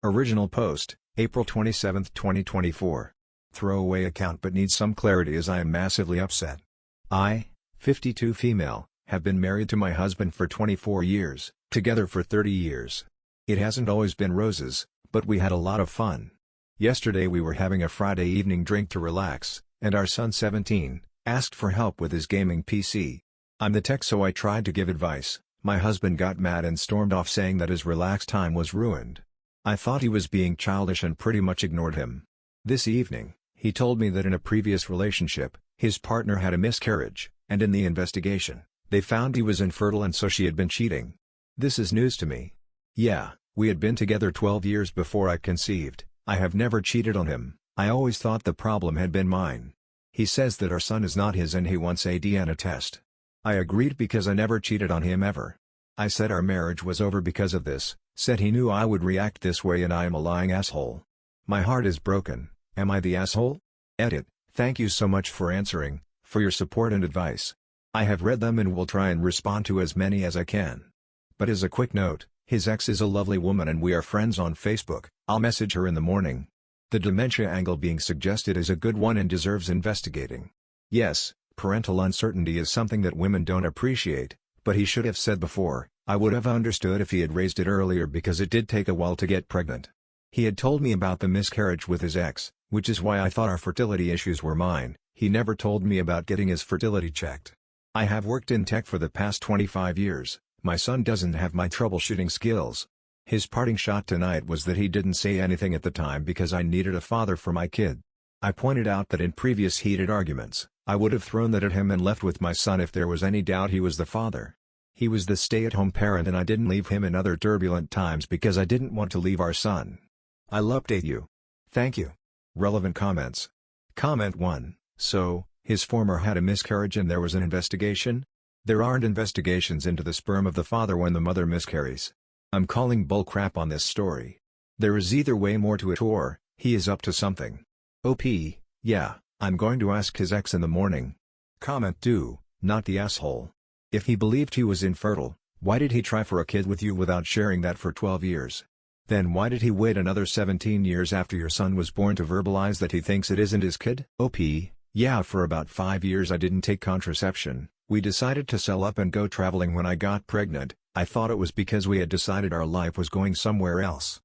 Original post, April 27, 2024. Throwaway account but needs some clarity as I am massively upset. I, 52 female, have been married to my husband for 24 years, together for 30 years. It hasn't always been roses, but we had a lot of fun. Yesterday we were having a Friday evening drink to relax, and our son 17, asked for help with his gaming PC. I'm the tech, so I tried to give advice. My husband got mad and stormed off saying that his relaxed time was ruined. I thought he was being childish and pretty much ignored him. This evening, he told me that in a previous relationship, his partner had a miscarriage, and in the investigation, they found he was infertile and so she had been cheating. This is news to me. Yeah, we had been together 12 years before I conceived. I have never cheated on him. I always thought the problem had been mine. He says that our son is not his and he wants a DNA test. I agreed because I never cheated on him ever. I said our marriage was over because of this, said he knew I would react this way and I am a lying asshole. My heart is broken. Am I the asshole? Edit. Thank you so much for answering, for your support and advice. I have read them and will try and respond to as many as I can. But as a quick note, his ex is a lovely woman and we are friends on Facebook. I'll message her in the morning. The dementia angle being suggested is a good one and deserves investigating. Yes, parental uncertainty is something that women don't appreciate, but he should have said before. I would have understood if he had raised it earlier because it did take a while to get pregnant. He had told me about the miscarriage with his ex, which is why I thought our fertility issues were mine. He never told me about getting his fertility checked. I have worked in tech for the past 25 years. My son doesn't have my troubleshooting skills. His parting shot tonight was that he didn't say anything at the time because I needed a father for my kid. I pointed out that in previous heated arguments, I would have thrown that at him and left with my son if there was any doubt he was the father. He was the stay-at-home parent and I didn't leave him in other turbulent times because I didn't want to leave our son. I'll update you. Thank you. Relevant comments. Comment 1. So, his former had a miscarriage and there was an investigation? There aren't investigations into the sperm of the father when the mother miscarries. I'm calling bullcrap on this story. There is either way more to it or, he is up to something. OP, yeah, I'm going to ask his ex in the morning. Comment 2, not the asshole. If he believed he was infertile, why did he try for a kid with you without sharing that for 12 years? Then why did he wait another 17 years after your son was born to verbalize that he thinks it isn't his kid? OP, yeah, for about 5 years I didn't take contraception. We decided to sell up and go traveling when I got pregnant. I thought it was because we had decided our life was going somewhere else.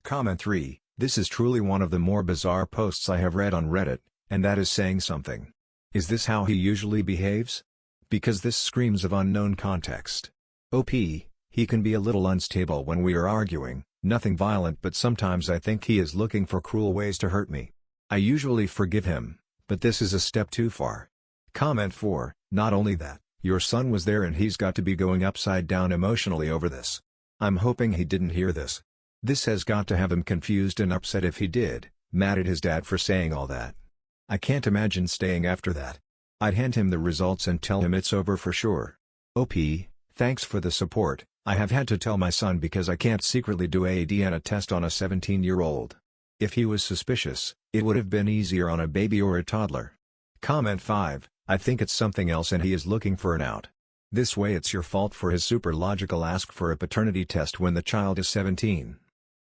Comment 3, this is truly one of the more bizarre posts I have read on Reddit, and that is saying something. Is this how he usually behaves? Because this screams of unknown context. OP, he can be a little unstable when we are arguing, nothing violent but sometimes I think he is looking for cruel ways to hurt me. I usually forgive him, but this is a step too far. Comment 4, not only that, your son was there and he's got to be going upside down emotionally over this. I'm hoping he didn't hear this. This has got to have him confused and upset if he did, mad at his dad for saying all that. I can't imagine staying after that. I'd hand him the results and tell him it's over for sure. OP, thanks for the support. I have had to tell my son because I can't secretly do a DNA test on a 17-year-old. If he was suspicious, it would have been easier on a baby or a toddler. Comment 5, I think it's something else and he is looking for an out. This way it's your fault for his super logical ask for a paternity test when the child is 17.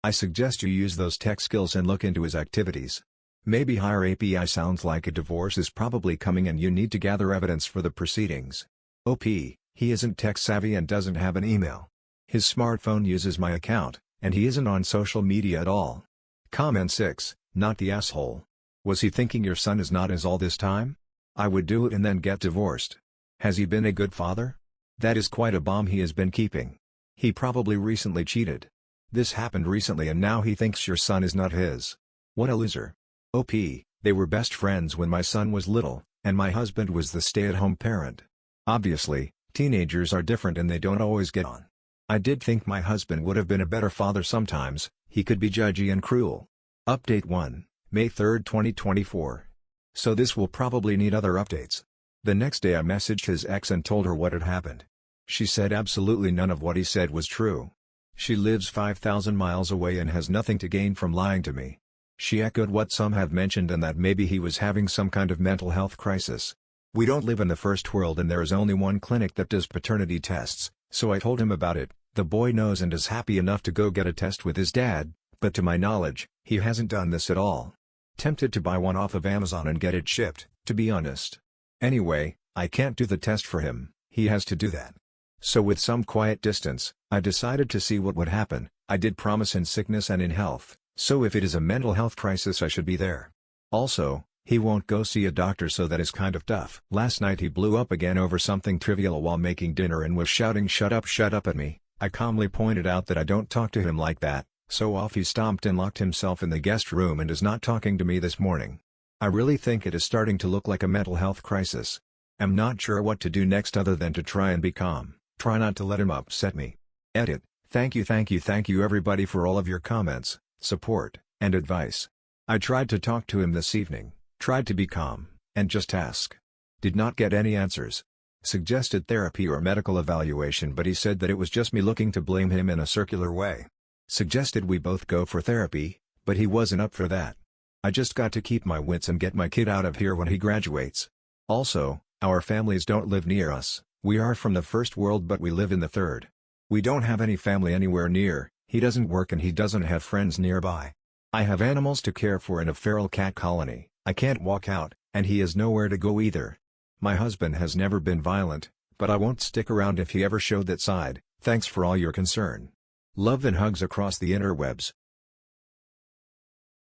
I suggest you use those tech skills and look into his activities. Maybe hire API. Sounds like a divorce is probably coming and you need to gather evidence for the proceedings. OP, he isn't tech savvy and doesn't have an email. His smartphone uses my account, and he isn't on social media at all. Comment 6, not the asshole. Was he thinking your son is not his all this time? I would do it and then get divorced. Has he been a good father? That is quite a bomb he has been keeping. He probably recently cheated. This happened recently and now he thinks your son is not his. What a loser. OP, they were best friends when my son was little, and my husband was the stay-at-home parent. Obviously, teenagers are different and they don't always get on. I did think my husband would have been a better father sometimes. He could be judgy and cruel. Update 1, May 3, 2024. So this will probably need other updates. The next day I messaged his ex and told her what had happened. She said absolutely none of what he said was true. She lives 5,000 miles away and has nothing to gain from lying to me. She echoed what some have mentioned and that maybe he was having some kind of mental health crisis. We don't live in the first world and there is only one clinic that does paternity tests, so I told him about it. The boy knows and is happy enough to go get a test with his dad, But to my knowledge, he hasn't done this at all. Tempted to buy one off of Amazon and get it shipped, to be honest. Anyway, I can't do the test for him, he has to do that. So with some quiet distance, I decided to see what would happen. I did promise in sickness and in health, so if it is a mental health crisis I should be there. Also, he won't go see a doctor, so that is kind of tough. Last night he blew up again over something trivial while making dinner and was shouting shut up at me. I calmly pointed out that I don't talk to him like that, so off he stomped and locked himself in the guest room and is not talking to me this morning. I really think it is starting to look like a mental health crisis. I'm not sure what to do next other than to try and be calm, try not to let him upset me. Edit. Thank you everybody for all of your comments, support, and advice. I tried to talk to him this evening, tried to be calm, and just ask. Did not get any answers. Suggested therapy or medical evaluation, but he said that it was just me looking to blame him in a circular way. Suggested we both go for therapy, but he wasn't up for that. I just got to keep my wits and get my kid out of here when he graduates. Also, our families don't live near us. We are from the first world but we live in the third. We don't have any family anywhere near, he doesn't work and he doesn't have friends nearby. I have animals to care for in a feral cat colony, I can't walk out, and he has nowhere to go either. My husband has never been violent, but I won't stick around if he ever showed that side. Thanks for all your concern. Love and hugs across the interwebs.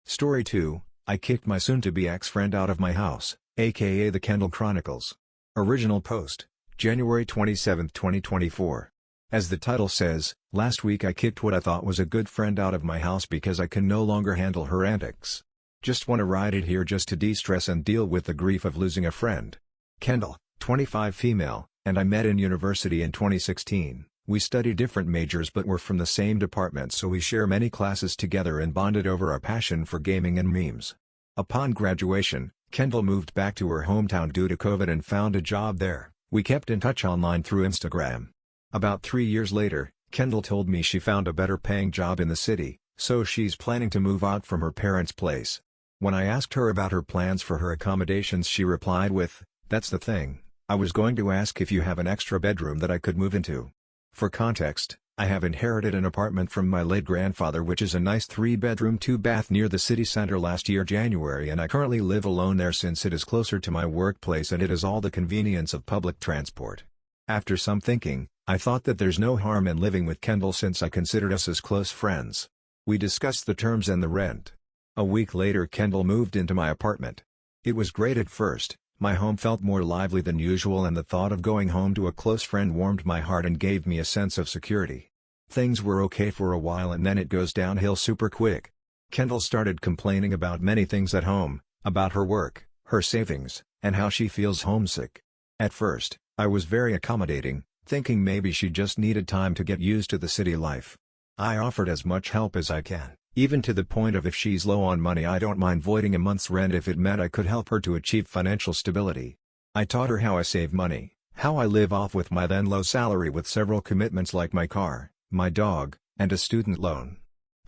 Story 2, I kicked my soon-to-be ex-friend out of my house, aka the Kendall Chronicles. Original post, January 27, 2024. As the title says, last week I kicked what I thought was a good friend out of my house because I can no longer handle her antics. Just want to write it here just to de-stress and deal with the grief of losing a friend. Kendall, 25 female, and I met in university in 2016. We study different majors but we're from the same department, so we share many classes together and bonded over our passion for gaming and memes. Upon graduation, Kendall moved back to her hometown due to COVID and found a job there. We kept in touch online through Instagram. About 3 years later, Kendall told me she found a better paying job in the city, so she's planning to move out from her parents' place. When I asked her about her plans for her accommodations, she replied with, "That's the thing, I was going to ask if you have an extra bedroom that I could move into." For context, I have inherited an apartment from my late grandfather, which is a nice 3-bedroom 2-bath near the city center last year January, and I currently live alone there since it is closer to my workplace and it has all the convenience of public transport. After some thinking, I thought that there's no harm in living with Kendall since I considered us as close friends. We discussed the terms and the rent. A week later Kendall moved into my apartment. It was great at first. My home felt more lively than usual and the thought of going home to a close friend warmed my heart and gave me a sense of security. Things were okay for a while and then it goes downhill super quick. Kendall started complaining about many things at home, about her work, her savings, and how she feels homesick. At first, I was very accommodating, thinking maybe she just needed time to get used to the city life. I offered as much help as I can. Even to the point of if she's low on money I don't mind voiding a month's rent if it meant I could help her to achieve financial stability. I taught her how I save money, how I live off with my then low salary with several commitments like my car, my dog, and a student loan.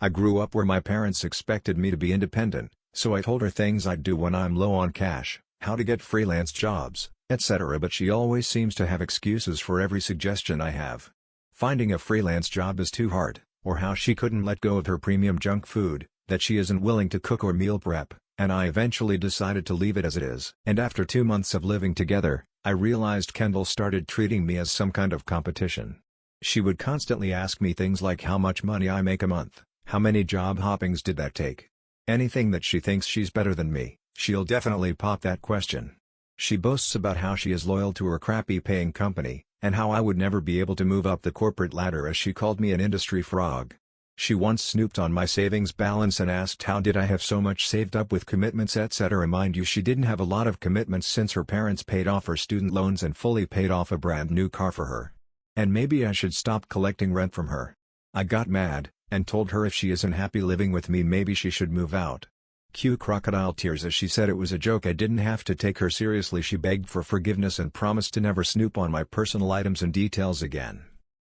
I grew up where my parents expected me to be independent, so I told her things I'd do when I'm low on cash, how to get freelance jobs, etc. But she always seems to have excuses for every suggestion I have. Finding a freelance job is too hard, or how she couldn't let go of her premium junk food, that she isn't willing to cook or meal prep, and I eventually decided to leave it as it is. And after 2 months of living together, I realized Kendall started treating me as some kind of competition. She would constantly ask me things like how much money I make a month, how many job hoppings did that take. Anything that she thinks she's better than me, she'll definitely pop that question. She boasts about how she is loyal to her crappy paying company, and how I would never be able to move up the corporate ladder as she called me an industry frog. She once snooped on my savings balance and asked how did I have so much saved up with commitments etc. Mind you, she didn't have a lot of commitments since her parents paid off her student loans and fully paid off a brand new car for her. And maybe I should stop collecting rent from her. I got mad, and told her if she isn't happy living with me maybe she should move out. Cue crocodile tears as she said it was a joke. I didn't have to take her seriously. She begged for forgiveness and promised to never snoop on my personal items and details again.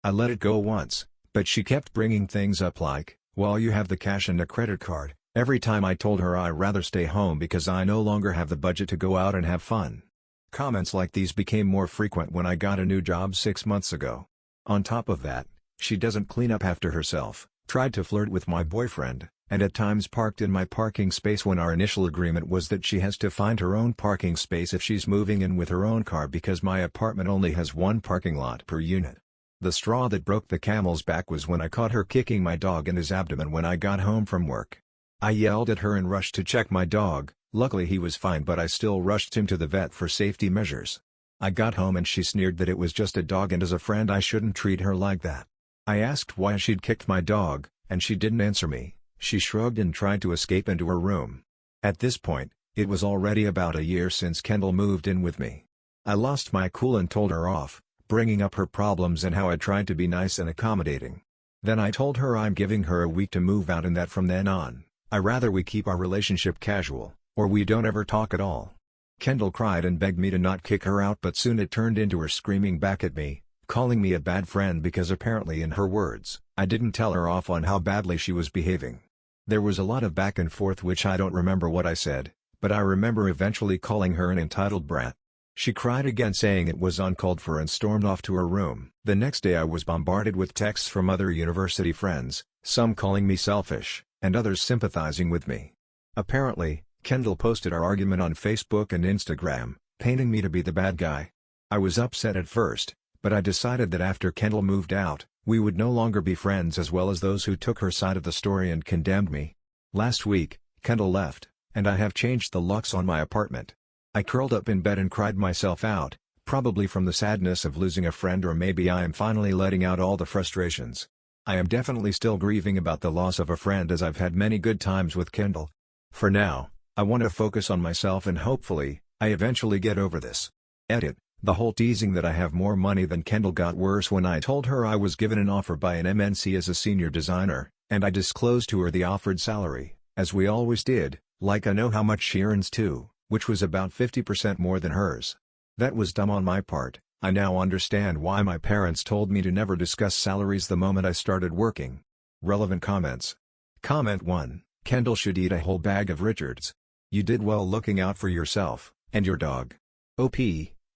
I let it go once, but she kept bringing things up like, well, you have the cash and a credit card, every time I told her I'd rather stay home because I no longer have the budget to go out and have fun. Comments like these became more frequent when I got a new job 6 months ago. On top of that, she doesn't clean up after herself, Tried to flirt with my boyfriend, and at times parked in my parking space when our initial agreement was that she has to find her own parking space if she's moving in with her own car because my apartment only has one parking lot per unit. The straw that broke the camel's back was when I caught her kicking my dog in his abdomen when I got home from work. I yelled at her and rushed to check my dog. Luckily he was fine, but I still rushed him to the vet for safety measures. I got home and she sneered that it was just a dog and as a friend I shouldn't treat her like that. I asked why she'd kicked my dog, and she didn't answer me. She shrugged and tried to escape into her room. At this point, it was already about a year since Kendall moved in with me. I lost my cool and told her off, bringing up her problems and how I tried to be nice and accommodating. Then I told her I'm giving her a week to move out and that from then on, I rather we keep our relationship casual, or we don't ever talk at all. Kendall cried and begged me to not kick her out, but soon it turned into her screaming back at me, calling me a bad friend because apparently in her words, I didn't tell her off on how badly she was behaving. There was a lot of back and forth which I don't remember what I said, but I remember eventually calling her an entitled brat. She cried again saying it was uncalled for and stormed off to her room. The next day I was bombarded with texts from other university friends, some calling me selfish, and others sympathizing with me. Apparently, Kendall posted our argument on Facebook and Instagram, painting me to be the bad guy. I was upset at first, but I decided that after Kendall moved out, we would no longer be friends, as well as those who took her side of the story and condemned me. Last week, Kendall left, and I have changed the locks on my apartment. I curled up in bed and cried myself out, probably from the sadness of losing a friend, or maybe I am finally letting out all the frustrations. I am definitely still grieving about the loss of a friend, as I've had many good times with Kendall. For now, I want to focus on myself and hopefully, I eventually get over this. Edit. The whole teasing that I have more money than Kendall got worse when I told her I was given an offer by an MNC as a senior designer, and I disclosed to her the offered salary, as we always did, like I know how much she earns too, which was about 50% more than hers. That was dumb on my part. I now understand why my parents told me to never discuss salaries the moment I started working. Relevant comments. Comment 1. Kendall should eat a whole bag of Richards. You did well looking out for yourself, and your dog. OP.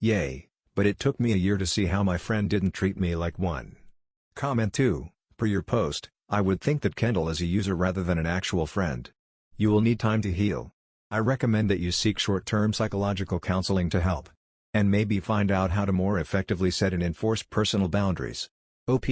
Yay, but it took me a year to see how my friend didn't treat me like one. Comment 2, per your post, I would think that Kendall is a user rather than an actual friend. You will need time to heal. I recommend that you seek short-term psychological counseling to help. And maybe find out how to more effectively set and enforce personal boundaries. OP,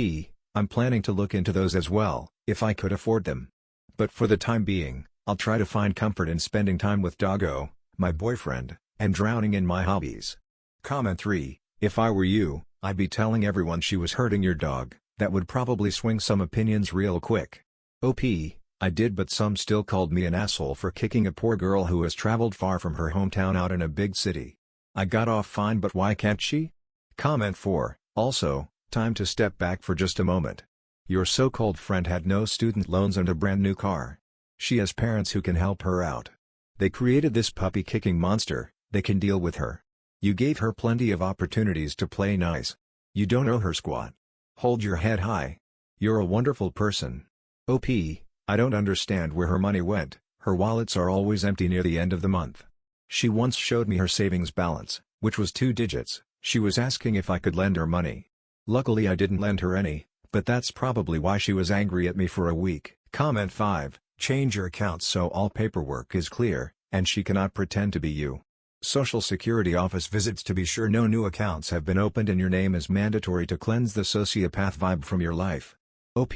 I'm planning to look into those as well, if I could afford them. But for the time being, I'll try to find comfort in spending time with Doggo, my boyfriend, and drowning in my hobbies. Comment 3, if I were you, I'd be telling everyone she was hurting your dog. That would probably swing some opinions real quick. OP, I did, but some still called me an asshole for kicking a poor girl who has traveled far from her hometown out in a big city. I got off fine, but why can't she? Comment 4, also, time to step back for just a moment. Your so-called friend had no student loans and a brand new car. She has parents who can help her out. They created this puppy-kicking monster, they can deal with her. You gave her plenty of opportunities to play nice. You don't owe her squat. Hold your head high. You're a wonderful person. OP, I don't understand where her money went. Her wallets are always empty near the end of the month. She once showed me her savings balance, which was 2 digits. She was asking if I could lend her money. Luckily I didn't lend her any, but that's probably why she was angry at me for a week. Comment 5, change your account so all paperwork is clear, and she cannot pretend to be you. Social Security office visits to be sure no new accounts have been opened and your name is mandatory to cleanse the sociopath vibe from your life. OP,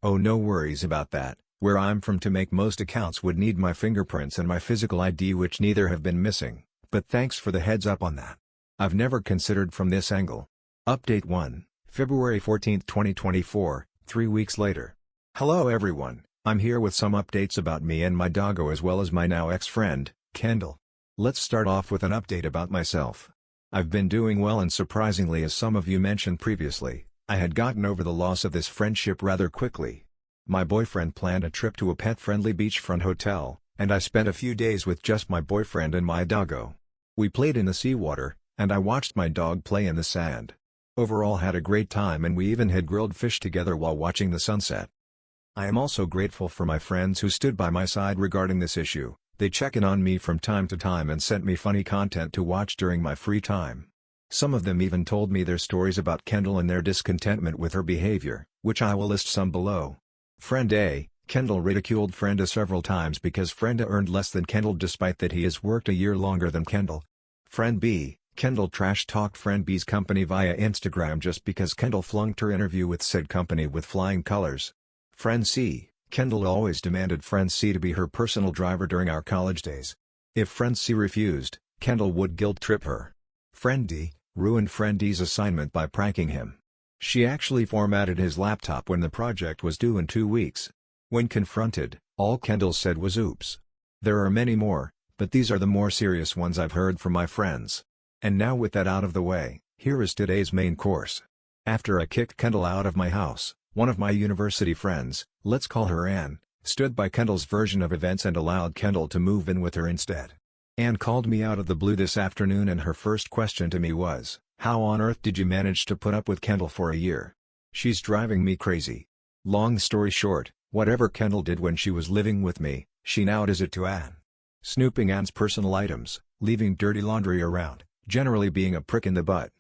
oh no worries about that. Where I'm from, to make most accounts would need my fingerprints and my physical ID, which neither have been missing, but thanks for the heads up on that. I've never considered from this angle. Update 1, February 14, 2024, 3 weeks later. Hello everyone, I'm here with some updates about me and my doggo as well as my now ex-friend, Kendall. Let's start off with an update about myself. I've been doing well, and surprisingly, as some of you mentioned previously, I had gotten over the loss of this friendship rather quickly. My boyfriend planned a trip to a pet-friendly beachfront hotel, and I spent a few days with just my boyfriend and my doggo. We played in the seawater, and I watched my dog play in the sand. Overall had a great time, and we even had grilled fish together while watching the sunset. I am also grateful for my friends who stood by my side regarding this issue. They check in on me from time to time and sent me funny content to watch during my free time. Some of them even told me their stories about Kendall and their discontentment with her behavior, which I will list some below. Friend A, Kendall ridiculed Friend A several times because Friend A earned less than Kendall despite that he has worked a year longer than Kendall. Friend B, Kendall trash-talked Friend B's company via Instagram just because Kendall flunked her interview with said company with flying colors. Friend C, Kendall always demanded Friend C to be her personal driver during our college days. If Friend C refused, Kendall would guilt-trip her. Friend D, ruined Friend D's assignment by pranking him. She actually formatted his laptop when the project was due in 2 weeks. When confronted, all Kendall said was oops. There are many more, but these are the more serious ones I've heard from my friends. And now with that out of the way, here is today's main course. After I kicked Kendall out of my house, one of my university friends, let's call her Anne, stood by Kendall's version of events and allowed Kendall to move in with her instead. Anne called me out of the blue this afternoon and her first question to me was, "How on earth did you manage to put up with Kendall for a year? She's driving me crazy." Long story short, whatever Kendall did when she was living with me, she now does it to Anne. Snooping Anne's personal items, leaving dirty laundry around, generally being a prick in the butt.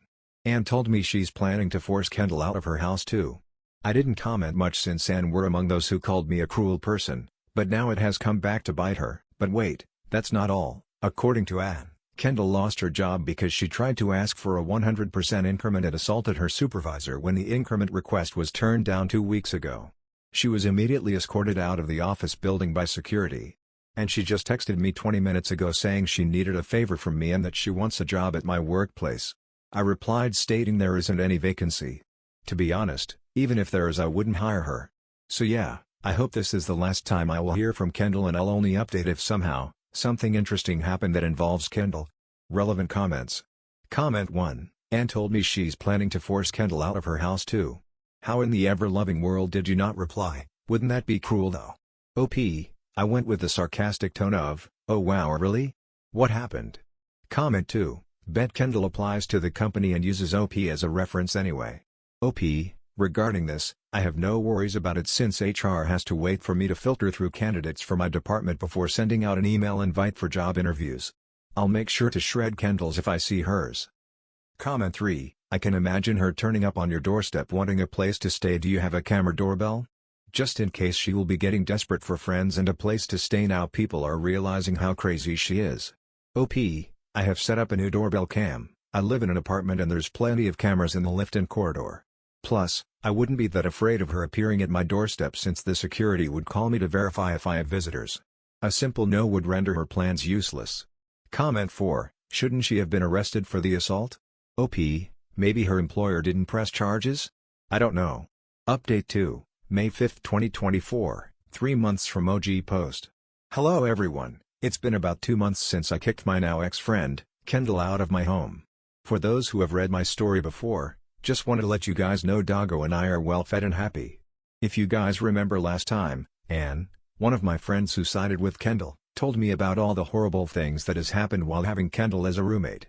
Anne told me she's planning to force Kendall out of her house too. I didn't comment much since Anne were among those who called me a cruel person, but now it has come back to bite her. But wait, that's not all. According to Anne, Kendall lost her job because she tried to ask for a 100% increment and assaulted her supervisor when the increment request was turned down 2 weeks ago. She was immediately escorted out of the office building by security. And she just texted me 20 minutes ago saying she needed a favor from me and that she wants a job at my workplace. I replied stating there isn't any vacancy. To be honest, even if there is I wouldn't hire her. So yeah, I hope this is the last time I will hear from Kendall and I'll only update if somehow, something interesting happened that involves Kendall. Relevant comments. Comment 1, Anne told me she's planning to force Kendall out of her house too. How in the ever-loving world did you not reply, wouldn't that be cruel though? OP, I went with the sarcastic tone of, oh wow really? What happened? Comment 2, bet Kendall applies to the company and uses OP as a reference anyway. OP, regarding this, I have no worries about it since HR has to wait for me to filter through candidates for my department before sending out an email invite for job interviews. I'll make sure to shred Kendall's if I see hers. Comment 3, I can imagine her turning up on your doorstep wanting a place to stay. Do you have a camera doorbell? Just in case she will be getting desperate for friends and a place to stay now people are realizing how crazy she is. OP, I have set up a new doorbell cam. I live in an apartment and there's plenty of cameras in the lift and corridor. Plus, I wouldn't be that afraid of her appearing at my doorstep since the security would call me to verify if I have visitors. A simple no would render her plans useless. Comment 4, shouldn't she have been arrested for the assault? OP, maybe her employer didn't press charges? I don't know. Update 2, May 5, 2024, 3 months from OG post. Hello everyone, it's been about 2 months since I kicked my now ex-friend, Kendall out of my home. For those who have read my story before, just wanted to let you guys know Doggo and I are well fed and happy. If you guys remember last time, Anne, one of my friends who sided with Kendall, told me about all the horrible things that has happened while having Kendall as a roommate.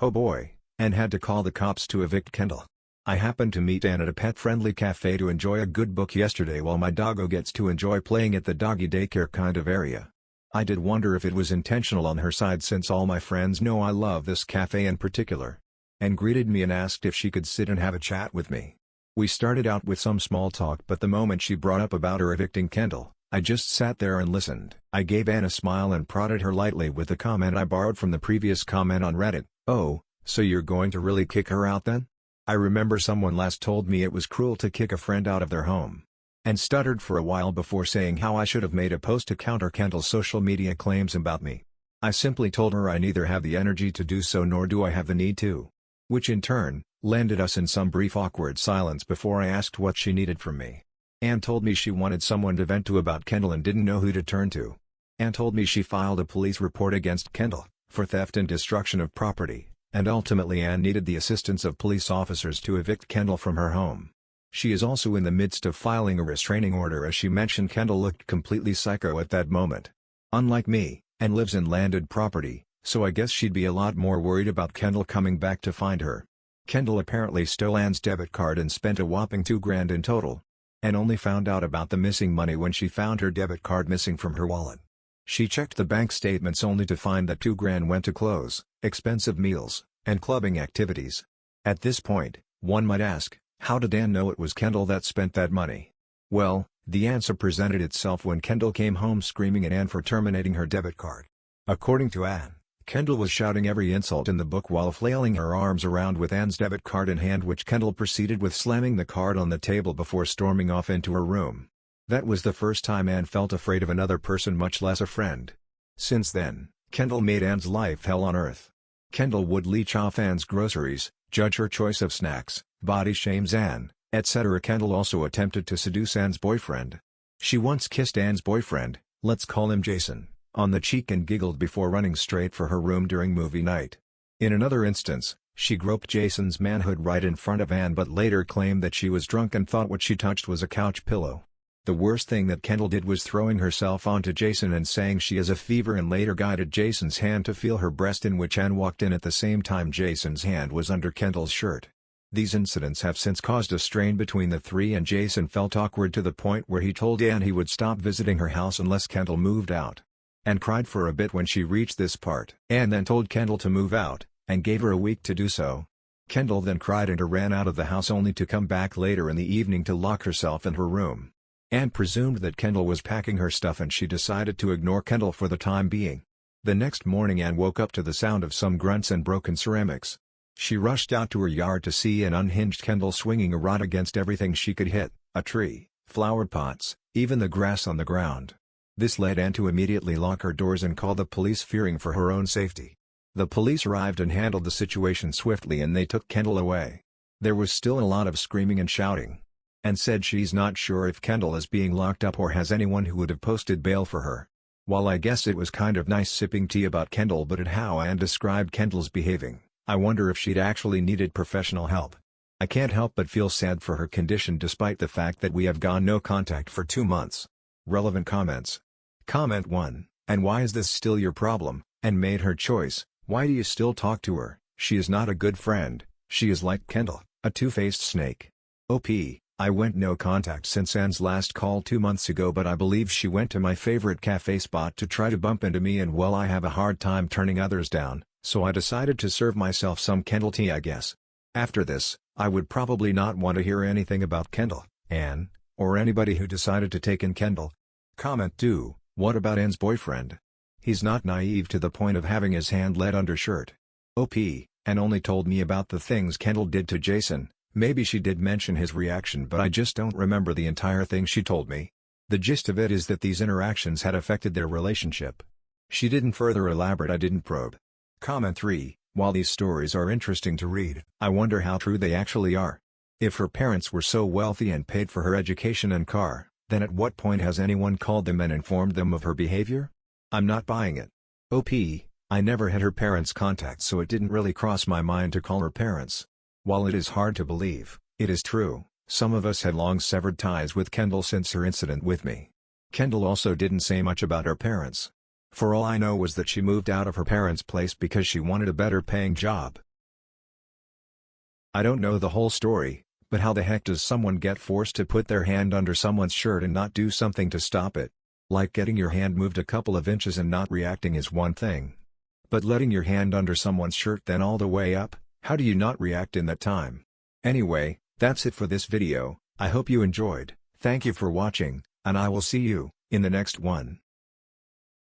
Oh boy, Anne had to call the cops to evict Kendall. I happened to meet Anne at a pet-friendly cafe to enjoy a good book yesterday while my doggo gets to enjoy playing at the doggy daycare kind of area. I did wonder if it was intentional on her side since all my friends know I love this cafe in particular. Anne greeted me and asked if she could sit and have a chat with me. We started out with some small talk but the moment she brought up about her evicting Kendall, I just sat there and listened. I gave Anne a smile and prodded her lightly with the comment I borrowed from the previous comment on Reddit, "Oh, so you're going to really kick her out then?" I remember someone last told me it was cruel to kick a friend out of their home. And stuttered for a while before saying how I should have made a post to counter Kendall's social media claims about me. I simply told her I neither have the energy to do so nor do I have the need to. Which in turn, landed us in some brief awkward silence before I asked what she needed from me. Anne told me she wanted someone to vent to about Kendall and didn't know who to turn to. Anne told me she filed a police report against Kendall, for theft and destruction of property, and ultimately Anne needed the assistance of police officers to evict Kendall from her home. She is also in the midst of filing a restraining order as she mentioned Kendall looked completely psycho at that moment. Unlike me, Anne lives in landed property, so I guess she'd be a lot more worried about Kendall coming back to find her. Kendall apparently stole Anne's debit card and spent a whopping $2,000 in total. Anne only found out about the missing money when she found her debit card missing from her wallet. She checked the bank statements only to find that $2,000 went to clothes, expensive meals, and clubbing activities. At this point, one might ask, how did Anne know it was Kendall that spent that money? Well, The answer presented itself when Kendall came home screaming at Anne for terminating her debit card. According to Anne, Kendall was shouting every insult in the book while flailing her arms around with Anne's debit card in hand, which Kendall proceeded with slamming the card on the table before storming off into her room. That was the first time Anne felt afraid of another person, much less a friend. Since then, Kendall made Anne's life hell on earth. Kendall would leech off Anne's groceries, judge her choice of snacks, body shames Anne, etc. Kendall also attempted to seduce Anne's boyfriend. She once kissed Anne's boyfriend, let's call him Jason, on the cheek and giggled before running straight for her room during movie night. In another instance, she groped Jason's manhood right in front of Anne but later claimed that she was drunk and thought what she touched was a couch pillow. The worst thing that Kendall did was throwing herself onto Jason and saying she has a fever, and later guided Jason's hand to feel her breast, in which Anne walked in at the same time Jason's hand was under Kendall's shirt. These incidents have since caused a strain between the three, and Jason felt awkward to the point where he told Anne he would stop visiting her house unless Kendall moved out. Anne cried for a bit when she reached this part. Anne then told Kendall to move out, and gave her a week to do so. Kendall then cried and ran out of the house only to come back later in the evening to lock herself in her room. Anne presumed that Kendall was packing her stuff and she decided to ignore Kendall for the time being. The next morning Anne woke up to the sound of some grunts and broken ceramics. She rushed out to her yard to see an unhinged Kendall swinging a rod against everything she could hit, a tree, flower pots, even the grass on the ground. This led Anne to immediately lock her doors and call the police, fearing for her own safety. The police arrived and handled the situation swiftly, and they took Kendall away. There was still a lot of screaming and shouting. Anne said she's not sure if Kendall is being locked up or has anyone who would have posted bail for her. While I guess it was kind of nice sipping tea about Kendall, but at how Anne described Kendall's behaving, I wonder if she'd actually needed professional help. I can't help but feel sad for her condition despite the fact that we have gone no contact for 2 months. Relevant comments. Comment 1, and why is this still your problem? And made her choice, why do you still talk to her? She is not a good friend, she is like Kendall, a two-faced snake. OP, I went no contact since Anne's last call 2 months ago, but I believe she went to my favorite cafe spot to try to bump into me, and well, I have a hard time turning others down, so I decided to serve myself some Kendall tea, I guess. After this, I would probably not want to hear anything about Kendall, Anne, or anybody who decided to take in Kendall. Comment 2, what about Anne's boyfriend? He's not naive to the point of having his hand led under shirt. OP, Anne only told me about the things Kendall did to Jason. Maybe she did mention his reaction, but I just don't remember the entire thing she told me. The gist of it is that these interactions had affected their relationship. She didn't further elaborate, I didn't probe. Comment 3, while these stories are interesting to read, I wonder how true they actually are. If her parents were so wealthy and paid for her education and car, then at what point has anyone called them and informed them of her behavior? I'm not buying it. OP, I never had her parents' contact, so it didn't really cross my mind to call her parents. While it is hard to believe, it is true. Some of us had long severed ties with Kendall since her incident with me. Kendall also didn't say much about her parents. For all I know was that she moved out of her parents' place because she wanted a better paying job. I don't know the whole story, but how the heck does someone get forced to put their hand under someone's shirt and not do something to stop it? Like getting your hand moved a couple of inches and not reacting is one thing. But letting your hand under someone's shirt then all the way up? How do you not react in that time? Anyway, that's it for this video. I hope you enjoyed. Thank you for watching, and I will see you in the next one.